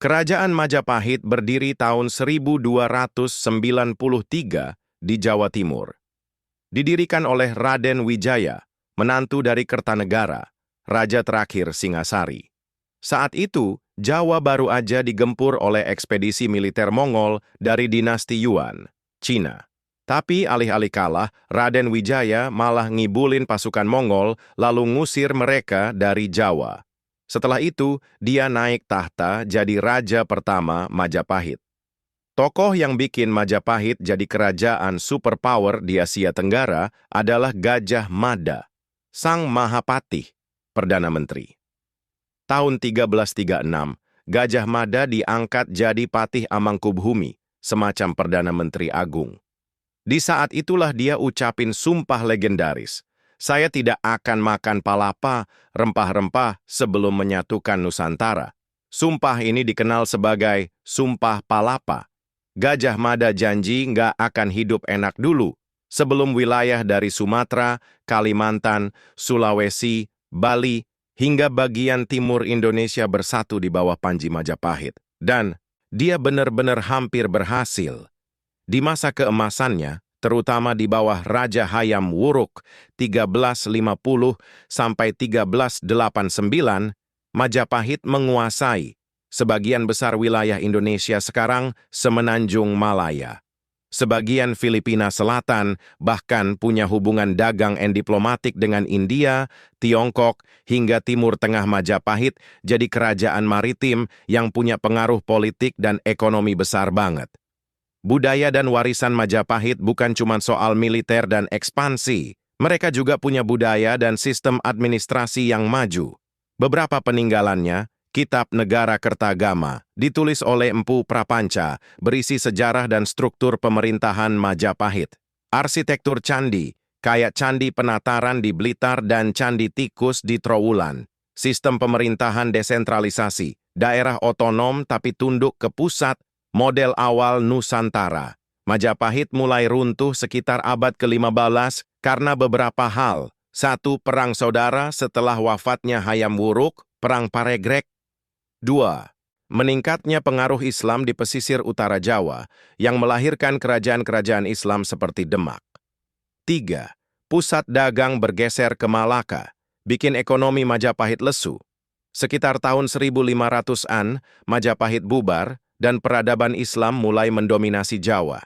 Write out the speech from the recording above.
Kerajaan Majapahit berdiri tahun 1293 di Jawa Timur. Didirikan oleh Raden Wijaya, menantu dari Kertanegara, raja terakhir Singasari. Saat itu, Jawa baru aja digempur oleh ekspedisi militer Mongol dari dinasti Yuan, Cina. Tapi alih-alih kalah, Raden Wijaya malah ngibulin pasukan Mongol lalu ngusir mereka dari Jawa. Setelah itu, dia naik tahta jadi raja pertama Majapahit. Tokoh yang bikin Majapahit jadi kerajaan superpower di Asia Tenggara adalah Gajah Mada, Sang Mahapatih, Perdana Menteri. Tahun 1336, Gajah Mada diangkat jadi Patih Amangkubuumi, semacam Perdana Menteri Agung. Di saat itulah dia ucapin sumpah legendaris, "Saya tidak akan makan palapa, rempah-rempah sebelum menyatukan Nusantara." Sumpah ini dikenal sebagai Sumpah Palapa. Gajah Mada janji nggak akan hidup enak dulu sebelum wilayah dari Sumatera, Kalimantan, Sulawesi, Bali, hingga bagian timur Indonesia bersatu di bawah Panji Majapahit. Dan dia benar-benar hampir berhasil. Di masa keemasannya, terutama di bawah Raja Hayam Wuruk 1350 sampai 1389, Majapahit menguasai sebagian besar wilayah Indonesia sekarang semenanjung Malaya. Sebagian Filipina Selatan bahkan punya hubungan dagang dan diplomatik dengan India, Tiongkok, hingga Timur Tengah. Majapahit jadi kerajaan maritim yang punya pengaruh politik dan ekonomi besar banget. Budaya dan warisan Majapahit bukan cuma soal militer dan ekspansi. Mereka juga punya budaya dan sistem administrasi yang maju. Beberapa peninggalannya, Kitab Negara Kertagama, ditulis oleh Empu Prapanca, berisi sejarah dan struktur pemerintahan Majapahit. Arsitektur candi, kayak Candi Penataran di Blitar dan Candi Tikus di Trowulan. Sistem pemerintahan desentralisasi, daerah otonom tapi tunduk ke pusat, model awal Nusantara. Majapahit mulai runtuh sekitar abad ke-15 karena beberapa hal. 1. Perang saudara setelah wafatnya Hayam Wuruk, Perang Paregrek. 2. Meningkatnya pengaruh Islam di pesisir utara Jawa yang melahirkan kerajaan-kerajaan Islam seperti Demak. 3. Pusat dagang bergeser ke Malaka, bikin ekonomi Majapahit lesu. Sekitar tahun 1500-an, Majapahit bubar, dan peradaban Islam mulai mendominasi Jawa.